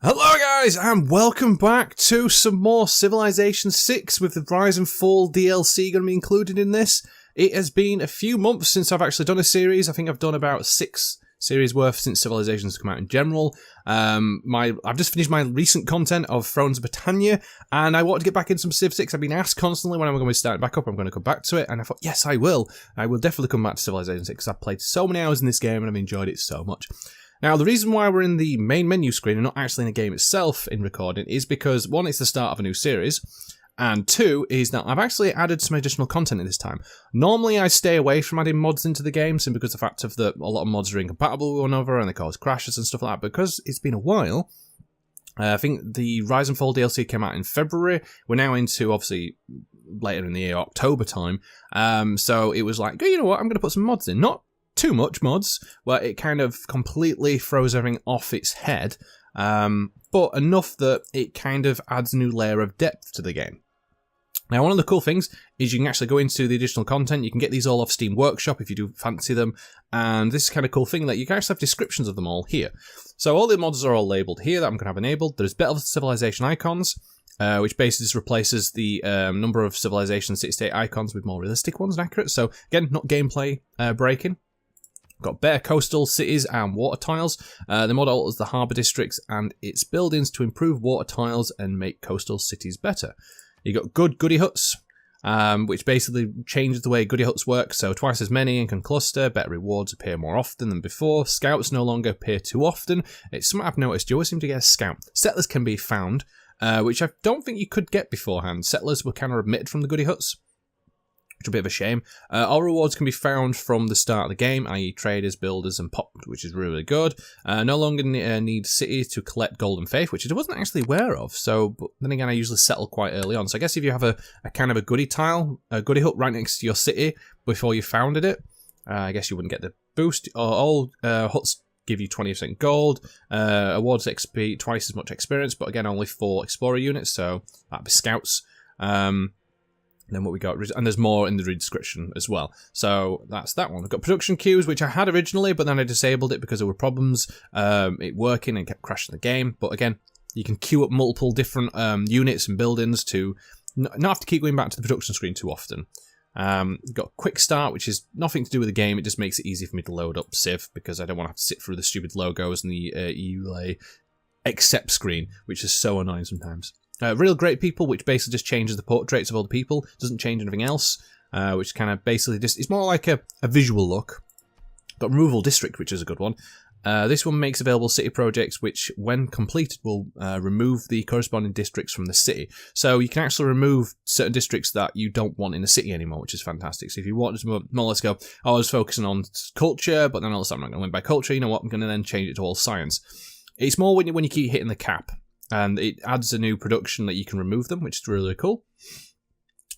Hello guys, and welcome back to some more Civilization 6 with the Rise and Fall DLC going to be included in this. It has been a few months since I've actually done a series. I think I've done about 6 series worth since Civilization's come out in general. I've just finished my recent content of Thrones of Britannia, and I wanted to get back into some Civ 6. I've been asked constantly when I'm going to start it back up. I'm going to come back to it, and I thought, yes, I will. I will definitely come back to Civilization 6 because I've played so many hours in this game and I've enjoyed it so much. Now, the reason why we're in the main menu screen and not actually in the game itself in recording is because, one, it's the start of a new series, and two, is that I've actually added some additional content in this time. Normally, I stay away from adding mods into the game simply because of the fact of that a lot of mods are incompatible with one another and they cause crashes and stuff like that. Because it's been a while, I think the Rise and Fall DLC came out in February. We're now into, obviously, later in the year, October time. So it was like, oh, you know what, I'm going to put some mods in. Not too much mods, where it kind of completely throws everything off its head, but enough that it kind of adds a new layer of depth to the game. Now, one of the cool things is you can actually go into the additional content. You can get these all off Steam Workshop if you do fancy them, and this is kind of cool thing that you can actually have descriptions of them all here. So all the mods are all labelled here that I'm going to have enabled. There's Better Civilization icons, which basically just replaces the number of Civilization city-state icons with more realistic ones and accurate. So again, not gameplay breaking. Got better coastal cities and water tiles. The mod alters the harbour districts and its buildings to improve water tiles and make coastal cities better. You got good Goody huts, which basically changes the way Goody huts work, so twice as many and can cluster. Better rewards appear more often than before. Scouts no longer appear too often. It's something I've noticed. You always seem to get a scout. Settlers can be found, which I don't think you could get beforehand. Settlers were kind of omitted from the Goody huts, which is a bit of a shame. All rewards can be found from the start of the game, i.e. traders, builders, and pop, which is really good. No longer need cities to collect golden faith, which I wasn't actually aware of. So, but then again, I usually settle quite early on. So I guess if you have a kind of a goody tile, a goody hut right next to your city before you founded it, I guess you wouldn't get the boost. All huts give you 20% gold. Awards XP, twice as much experience, but again, only 4 explorer units, so that'd be scouts. Then what we got, and there's more in the description as well. So that's that one. I've got production queues, which I had originally, but then I disabled it because there were problems it working and kept crashing the game. But again, you can queue up multiple different units and buildings to not have to keep going back to the production screen too often. You've got quick start, which is nothing to do with the game. It just makes it easy for me to load up Civ because I don't want to have to sit through the stupid logos and the EULA accept screen, which is so annoying sometimes. Real Great People, which basically just changes the portraits of all the people, doesn't change anything else, which kind of basically just, it's more like a visual look. Got Removal District, which is a good one. This one makes available city projects, which, when completed, will remove the corresponding districts from the city. So you can actually remove certain districts that you don't want in the city anymore, which is fantastic. So if you want to more or less go, I was focusing on culture, but then all of a sudden I'm not going to win by culture, you know what, I'm going to then change it to all science. It's more when you keep hitting the cap. And it adds a new production that you can remove them, which is really cool.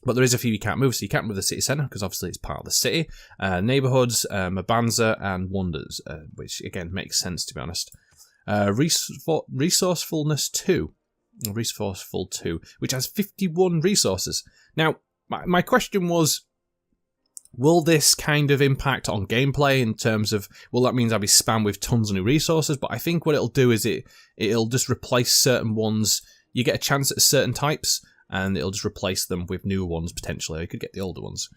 But there is a few you can't move, so you can't move the city centre, because obviously it's part of the city. Neighbourhoods, Mabanza, and Wonders, which again makes sense, to be honest. Resourcefulness 2. Resourceful 2, which has 51 resources. Now, my question was, will this kind of impact on gameplay in terms of, well, that means I'll be spammed with tons of new resources, but I think what it'll do is it'll just replace certain ones. You get a chance at certain types, and it'll just replace them with newer ones, potentially. You could get the older ones.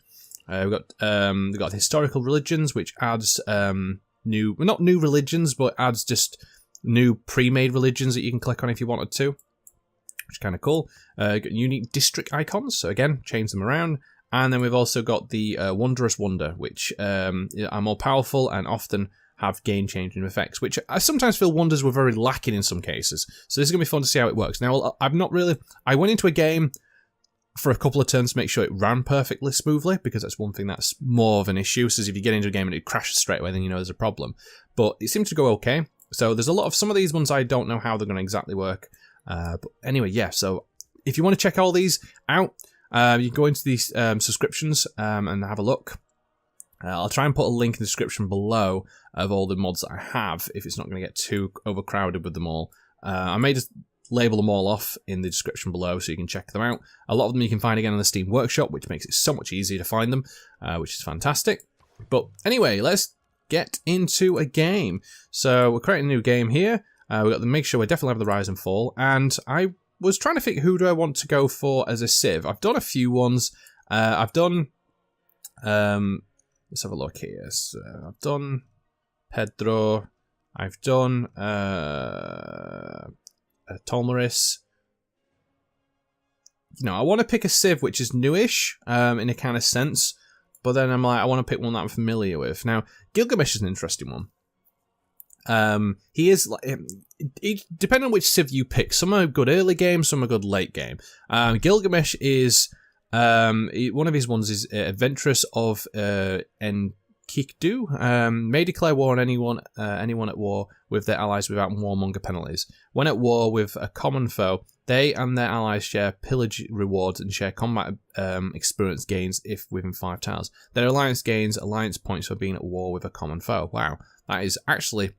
We've got historical religions, which adds not new religions, but adds just new pre-made religions that you can click on if you wanted to, which is kind of cool. Got unique district icons, so again, change them around. And then we've also got the Wondrous Wonder, which are more powerful and often have game-changing effects, which I sometimes feel wonders were very lacking in some cases. So this is going to be fun to see how it works. Now, I went into a game for a couple of turns to make sure it ran perfectly smoothly, because that's one thing that's more of an issue. So if you get into a game and it crashes straight away, then you know there's a problem. But it seems to go okay. So there's a lot of some of these ones I don't know how they're going to exactly work. But anyway, yeah, so if you want to check all these out, you can go into these subscriptions and have a look. I'll try and put a link in the description below of all the mods that I have, if it's not going to get too overcrowded with them all. I may just label them all off in the description below so you can check them out. A lot of them you can find again in the Steam Workshop, which makes it so much easier to find them, which is fantastic. But anyway, let's get into a game. So we're creating a new game here. We've got the make sure we definitely have the rise and fall. And I was trying to think, who do I want to go for as a civ? I've done a few ones. I've done... let's have a look here. So I've done Pedro. I've done Tolmaris. You know, I want to pick a civ which is newish in a kind of sense, but then I'm like, I want to pick one that I'm familiar with. Now, Gilgamesh is an interesting one. He is like, depending on which civ you pick, some are good early game, some are good late game. Gilgamesh is one of his ones is Adventurous of Enkikdu. May declare war on anyone at war with their allies without warmonger penalties. When at war with a common foe, they and their allies share pillage rewards and share combat experience gains if within 5 tiles. Their alliance gains alliance points for being at war with a common foe. Wow, that is actually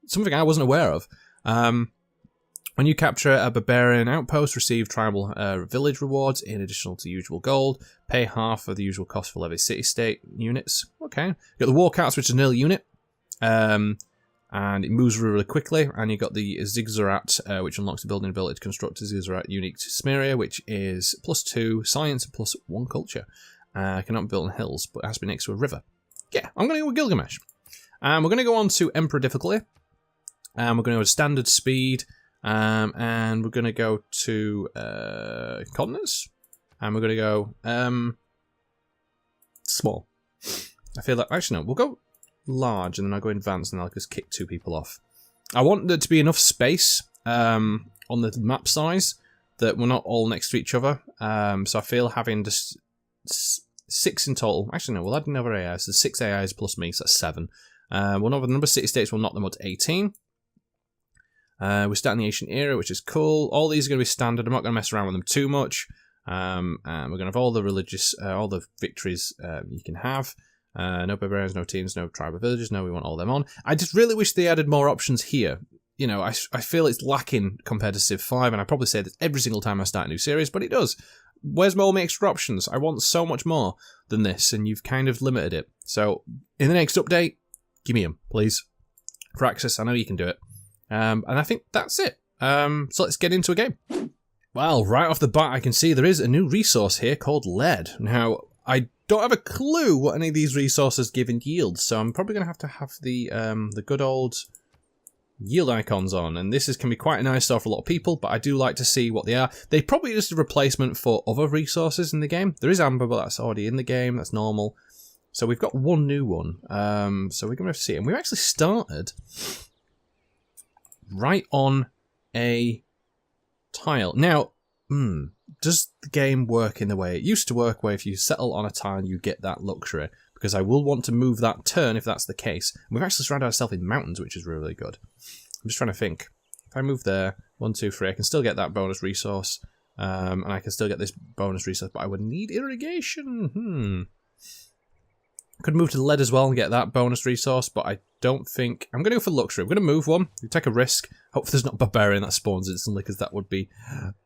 something I wasn't aware of. When you capture a barbarian outpost, receive tribal village rewards in addition to usual gold. Pay half of the usual cost for levy city-state units. Okay. You got the war cats, which is an early unit. And it moves really quickly. And you got the Ziggurat, which unlocks the building ability to construct a Ziggurat unique to Smeria, which is +2 science and +1 culture. Cannot be built on hills, but it has to be next to a river. Yeah, I'm going to go with Gilgamesh. We're going to go on to Emperor difficulty. We're going to go to standard speed. And we're going to go to continents. And we're going to go small. I feel like, actually no, we'll go large and then I'll go advanced and I'll just kick 2 people off. I want there to be enough space on the map size that we're not all next to each other. So I feel having just 6 in total. Actually no, we'll add another AI. So 6 AIs plus me, so that's 7. We'll know the number of city-states, we'll knock them up to 18. We start in the ancient era, which is cool. All these are going to be standard. I'm not going to mess around with them too much. And we're going to have all the religious, all the victories you can have. No barbarians, no teams, no tribal villages. No, we want all them on. I just really wish they added more options here. You know, I feel it's lacking compared to Civ 5, and I probably say this every single time I start a new series, but it does. Where's all my extra options? I want so much more than this, and you've kind of limited it. So, in the next update, give me them, please. For access, I know you can do it. And I think that's it. So let's get into a game. Well, right off the bat, I can see there is a new resource here called lead. Now, I don't have a clue what any of these resources give in yield, so I'm probably going to have the good old yield icons on. And this can be quite a nice store for a lot of people, but I do like to see what they are. They're probably just a replacement for other resources in the game. There is amber, but that's already in the game. That's normal. So we've got one new one. So we're going to see it. And we've actually started right on a tile. Now, does the game work in the way it used to work, where if you settle on a tile, you get that luxury? Because I will want to move that turn if that's the case. And we've actually surrounded ourselves in mountains, which is really good. I'm just trying to think. If I move there, 1, 2, 3, I can still get that bonus resource. And I can still get this bonus resource, but I would need irrigation. Could move to the lead as well and get that bonus resource, but I don't think... I'm going to go for luxury. I'm going to move one. We take a risk. Hopefully there's not a barbarian that spawns instantly, because that would be...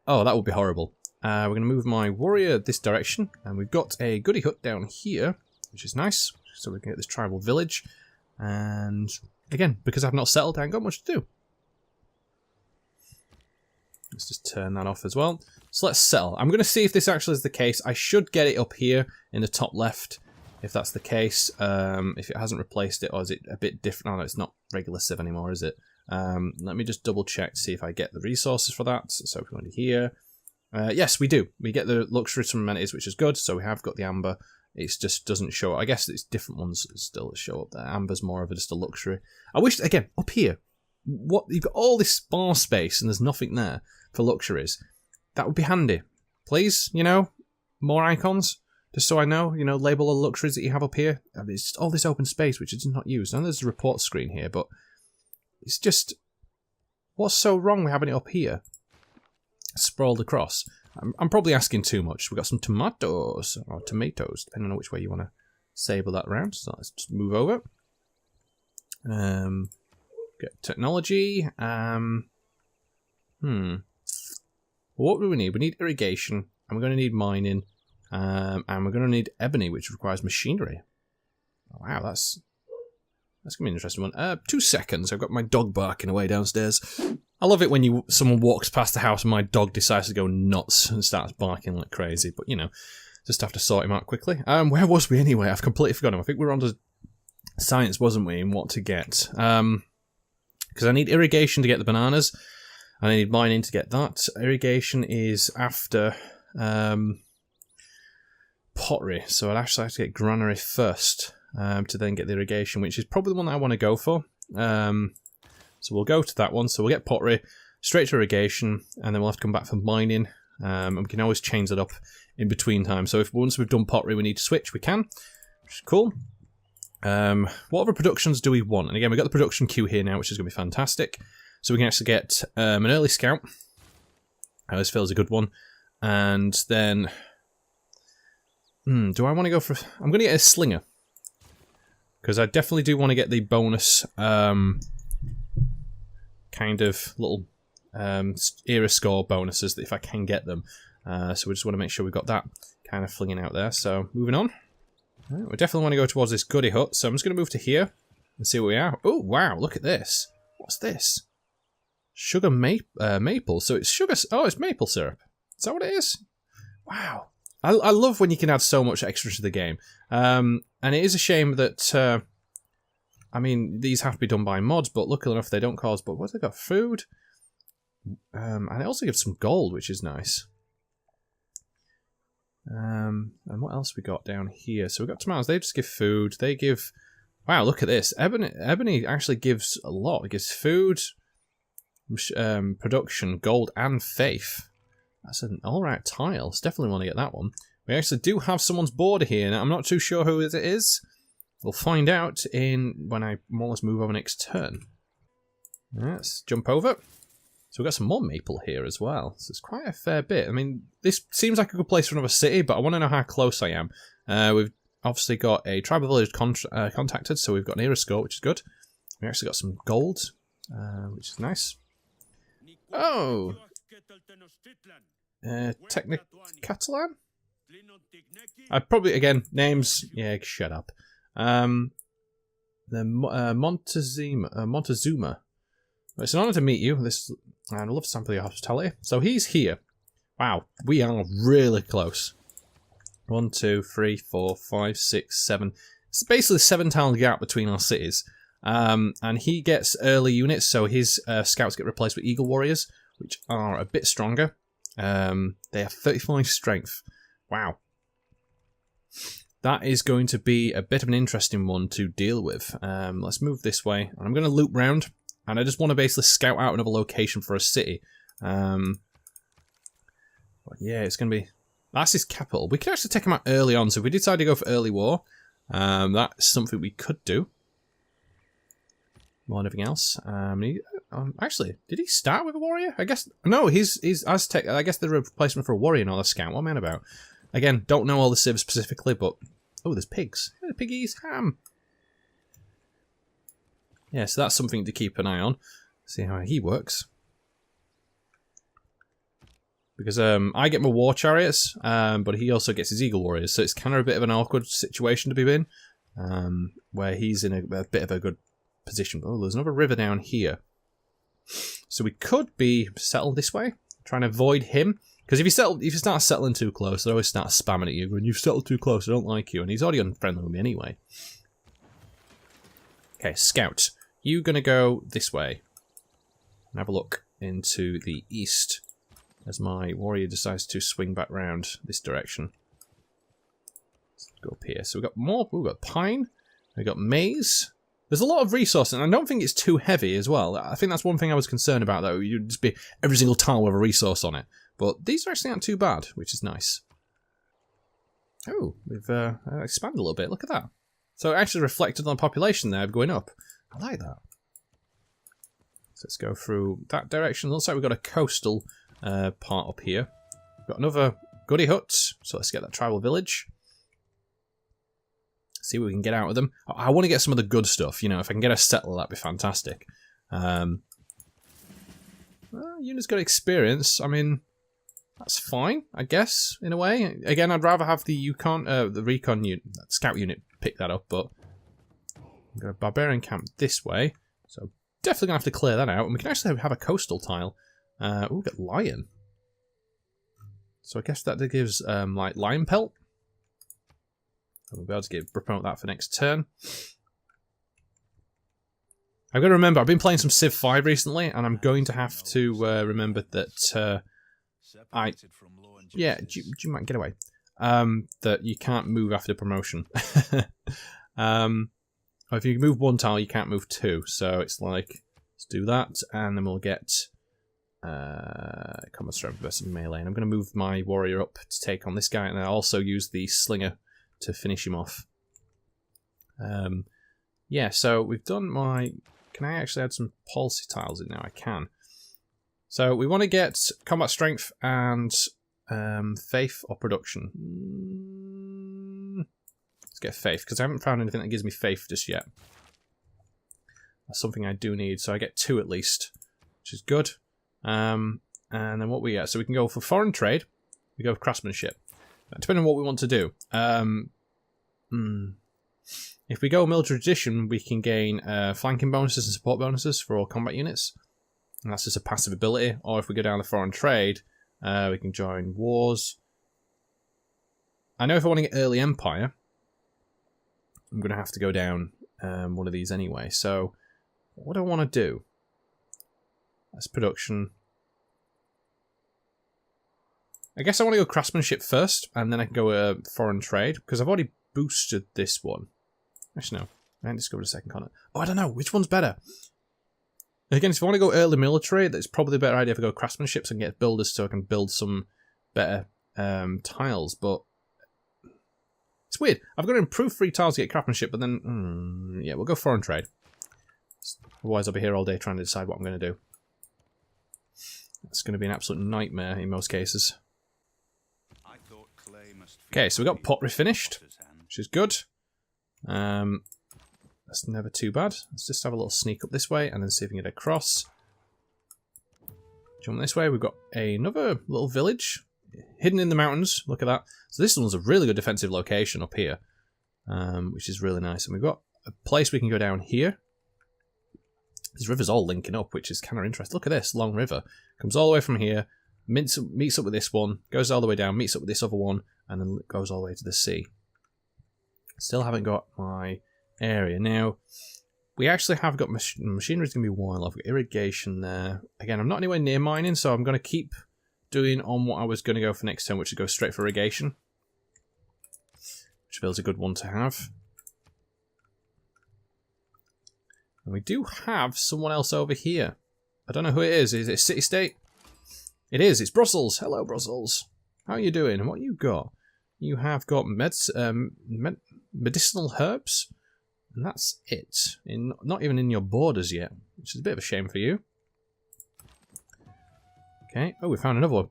Oh, that would be horrible. We're going to move my warrior this direction, and we've got a goody hut down here, which is nice. So we can get this tribal village. And again, because I've not settled, I haven't got much to do. Let's just turn that off as well. So let's settle. I'm going to see if this actually is the case. I should get it up here in the top left, if that's the case. If it hasn't replaced it, or is it a bit different? Oh, no, it's not regular Civ anymore, is it? Let me just double check to see if I get the resources for that. So if we go into here, yes, we do. We get the luxury from amenities, which is good. So we have got the amber. It just doesn't show. I guess it's different ones that still show up there. Amber's more of just a luxury. I wish, again, up here, what you've got all this bar space and there's nothing there for luxuries. That would be handy. Please, more icons. Just so I know, label the luxuries that you have up here. I mean, it's just all this open space, which is not used. I know there's a report screen here, but it's just... What's so wrong with having it up here? Sprawled across. I'm probably asking too much. We've got some tomatoes, or tomatoes, depending on which way you want to sable that around. So let's just move over. Get technology. What do we need? We need irrigation, and we're going to need mining. And we're going to need ebony, which requires machinery. Wow, that's That's going to be an interesting one. 2 seconds. I've got my dog barking away downstairs. I love it when someone walks past the house and my dog decides to go nuts and starts barking like crazy. But, you know, just have to sort him out quickly. Where was we anyway? I've completely forgotten. I think we were on to science, wasn't we, and what to get. Because I need irrigation to get the bananas. And I need mining to get that. Irrigation is after pottery. So I'd actually have to get granary first to then get the irrigation, which is probably the one that I want to go for. So we'll go to that one. So we'll get pottery, straight to irrigation, and then we'll have to come back for mining. And we can always change that up in between time. So if once we've done pottery we need to switch, we can, which is cool. What other productions do we want? And again, we've got the production queue here now, which is going to be fantastic. So we can actually get an early scout. This feels a good one. And then... do I want to go for... I'm going to get a slinger. Because I definitely do want to get the bonus kind of little era score bonuses if I can get them. So we just want to make sure we've got that kind of flinging out there. So moving on. Right, we definitely want to go towards this Goody hut. So I'm just going to move to here and see where we are. Oh, wow, look at this. What's this? Sugar maple. So it's sugar... Oh, it's maple syrup. Is that what it is? Wow. I love when you can add so much extra to the game. And it is a shame that... I mean, these have to be done by mods, but luckily enough they don't cause... But what have they got? Food? And it also gives some gold, which is nice. And what else we got down here? So we've got tomatoes. They just give food. They give... Wow, look at this. Ebony actually gives a lot. It gives food... production, gold, and faith. That's an alright tile. So definitely want to get that one. We actually do have someone's border here. Now, I'm not too sure who it is. We'll find out when I more or less move over next turn. Let's jump over. So we've got some more maple here as well. So it's quite a fair bit. I mean, this seems like a good place for another city, but I want to know how close I am. We've obviously got a tribal village contacted, so we've got an era score, which is good. We actually got some gold, which is nice. Oh! Catalan? I probably, again, names... Yeah, shut up. The Montezuma. It's an honor to meet you. And I love to sample your hospitality. So he's here. Wow, we are really close. 1, 2, 3, 4, 5, 6, 7. It's basically a 7-town gap between our cities. And he gets early units, so his scouts get replaced with Eagle Warriors, which are a bit stronger. They have 35 strength. Wow. That is going to be a bit of an interesting one to deal with. Let's move this way. And I'm going to loop round, and I just want to basically scout out another location for a city. But yeah, it's going to be... That's his capital. We could actually take him out early on, so if we decide to go for early war, that's something we could do. More than anything else. Actually, did he start with a warrior? I guess... No, he's Aztec. I guess the replacement for a warrior, not a scout. What am I about? Again, don't know all the civs specifically, but... Oh, there's pigs. Yeah, piggies, ham. Yeah, so that's something to keep an eye on. See how he works. Because I get my war chariots, but he also gets his eagle warriors, so it's kind of a bit of an awkward situation to be in, where he's in a bit of a good position. Oh, there's another river down here. So we could be settled this way, trying to avoid him. Because if you start settling too close, they always start spamming at you, going, "You've settled too close, I don't like you," and he's already unfriendly with me anyway. Okay, scout. You're going to go this way. And have a look into the east, as my warrior decides to swing back round this direction. Let's go up here. So we've got more, we've got pine, we've got maize. There's a lot of resource, and I don't think it's too heavy as well. I think that's one thing I was concerned about, though. You'd just be every single tile with a resource on it. But these actually aren't too bad, which is nice. Oh, we've expanded a little bit. Look at that. So it actually reflected on the population there going up. I like that. So let's go through that direction. Looks like we've got a coastal part up here. We've got another Goody hut. So let's get that tribal village. See what we can get out of them. I want to get some of the good stuff. You know, if I can get a settler, that'd be fantastic. Well, unit's got experience. I mean, that's fine, I guess, in a way. Again, I'd rather have the recon unit, scout unit pick that up, but We've got a barbarian camp this way. So definitely going to have to clear that out. And we can actually have a coastal tile. Oh, we've got lion. So I guess that gives like lion pelt. And we'll be able to promote that for next turn. I've got to remember, I've been playing some Civ 5 recently, and I'm going to have to remember that yeah, you might get away. That you can't move after promotion. Or if you move one tile, you can't move two. So it's like, let's do that, and then we'll get combat strength versus melee. And I'm going to move my warrior up to take on this guy, and I'll also use the slinger to finish him off. Yeah, so we've done my... Can I actually add some policy tiles in now? I can. So we want to get combat strength and faith or production. Let's get faith, because I haven't found anything that gives me faith just yet. That's something I do need, so I get 2 at least, which is good. And then what we get, so we can go for foreign trade, we go for craftsmanship, depending on what we want to do. If we go military tradition, we can gain flanking bonuses and support bonuses for all combat units, and that's just a passive ability. Or if we go down the foreign trade, we can join wars. I know if I want to get early empire, I'm going to have to go down one of these anyway. So what do I want to do? That's production. I guess I want to go craftsmanship first, and then I can go foreign trade, because I've already boosted this one. Actually, no. I haven't discovered a second continent. Oh, I don't know. Which one's better? Again, if I want to go early military, that's probably a better idea if I go craftsmanship and get builders so I can build some better tiles, but it's weird. I've got to improve 3 tiles to get craftsmanship, but then, yeah, we'll go foreign trade. Otherwise, I'll be here all day trying to decide what I'm going to do. It's going to be an absolute nightmare in most cases. Okay, so we got pottery finished, which is good. That's never too bad. Let's just have a little sneak up this way and then see if we can get across. Jump this way. We've got another little village hidden in the mountains. Look at that. So this one's a really good defensive location up here, which is really nice. And we've got a place we can go down here. These rivers all linking up, which is kind of interesting. Look at this long river. Comes all the way from here, meets up with this one, goes all the way down, meets up with this other one, and then goes all the way to the sea. Still haven't got my area. Now, we actually have got machinery is going to be wild. I've got irrigation there. Again, I'm not anywhere near mining, so I'm going to keep doing on what I was going to go for next turn, which is go straight for irrigation. Which feels a good one to have. And we do have someone else over here. I don't know who it is. Is it city-state? It is. It's Brussels. Hello, Brussels. How are you doing? And what you got? You have got medicinal herbs. And that's it. Not even in your borders yet. Which is a bit of a shame for you. Okay. Oh, we found another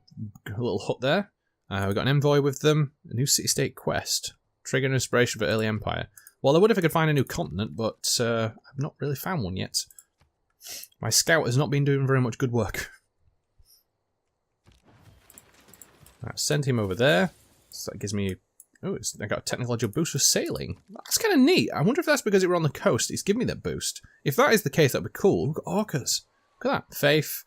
little hut there. We've got an envoy with them. A new city-state quest. Trigger an inspiration for early empire. Well, I would if I could find a new continent, but I've not really found one yet. My scout has not been doing very much good work. Right, send him over there. So that gives me... Oh, I got a technological boost for sailing. That's kind of neat. I wonder if that's because it were on the coast. It's giving me that boost. If that is the case, that'd be cool. We've got orcas. Look at that. Faith,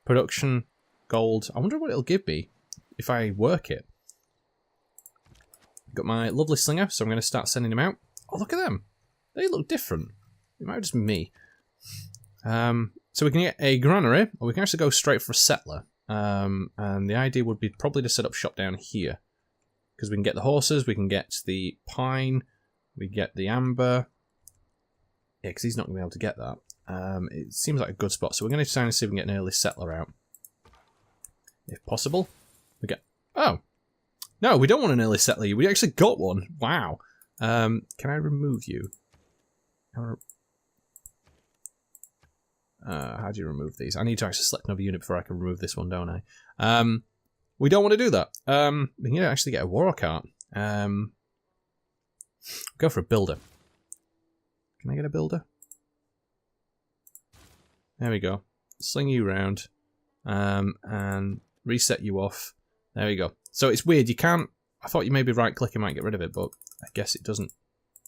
production, gold. I wonder what it'll give me if I work it. Got my lovely slinger, so I'm going to start sending him out. Oh, look at them. They look different. It might just be me. So we can get a granary, or we can actually go straight for a settler. And the idea would be probably to set up shop down here. Because we can get the horses, we can get the pine, we get the amber. Yeah, because he's not going to be able to get that. It seems like a good spot. So we're going to try and see if we can get an early settler out. If possible. We get... Oh! No, we don't want an early settler. We actually got one. Wow. Can I remove you? How do you remove these? I need to actually select another unit before I can remove this one, don't I? We don't want to do that. We can actually get a war cart. Go for a builder. Can I get a builder? There we go. Sling you round. And reset you off. There we go. So it's weird, you can't... I thought you maybe right-click and might get rid of it, but I guess it doesn't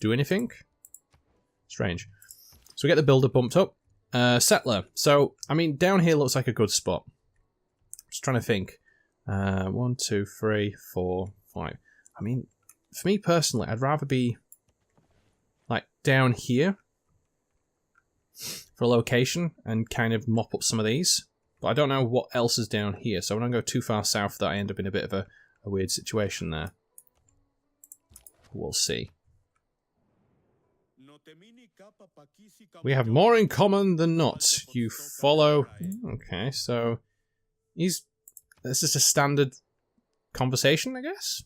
do anything. Strange. So we get the builder bumped up. Settler. So, I mean, down here looks like a good spot. Just trying to think. 1, 2, 3, 4, 5. I mean, for me personally, I'd rather be like down here for a location and kind of mop up some of these. But I don't know what else is down here, so when I go too far south that I end up in a bit of a weird situation there. We'll see. We have more in common than not. You follow... Okay, so... This is a standard conversation, I guess?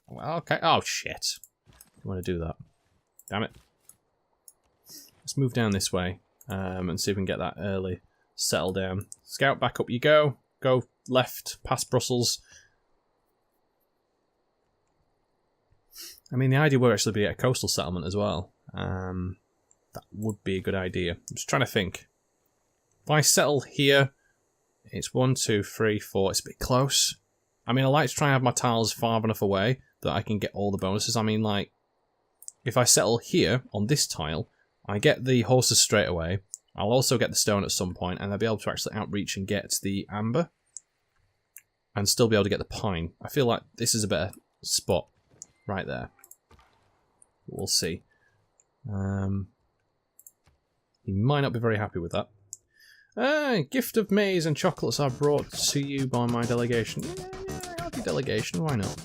Well, okay. Oh, shit. I want to do that. Damn it. Let's move down this way and see if we can get that early. Settle down. Scout, back up you go. Go left, past Brussels. I mean, the idea would actually be a coastal settlement as well. That would be a good idea. I'm just trying to think. If I settle here, it's 1, 2, 3, 4. It's a bit close. I mean, I like to try and have my tiles far enough away that I can get all the bonuses. I mean, like, if I settle here on this tile, I get the horses straight away. I'll also get the stone at some point, and I'll be able to actually outreach and get the amber. And still be able to get the pine. I feel like this is a better spot right there. We'll see. He might not be very happy with that. Gift of maize and chocolates are brought to you by my delegation. Yeah, I'll do delegation, why not?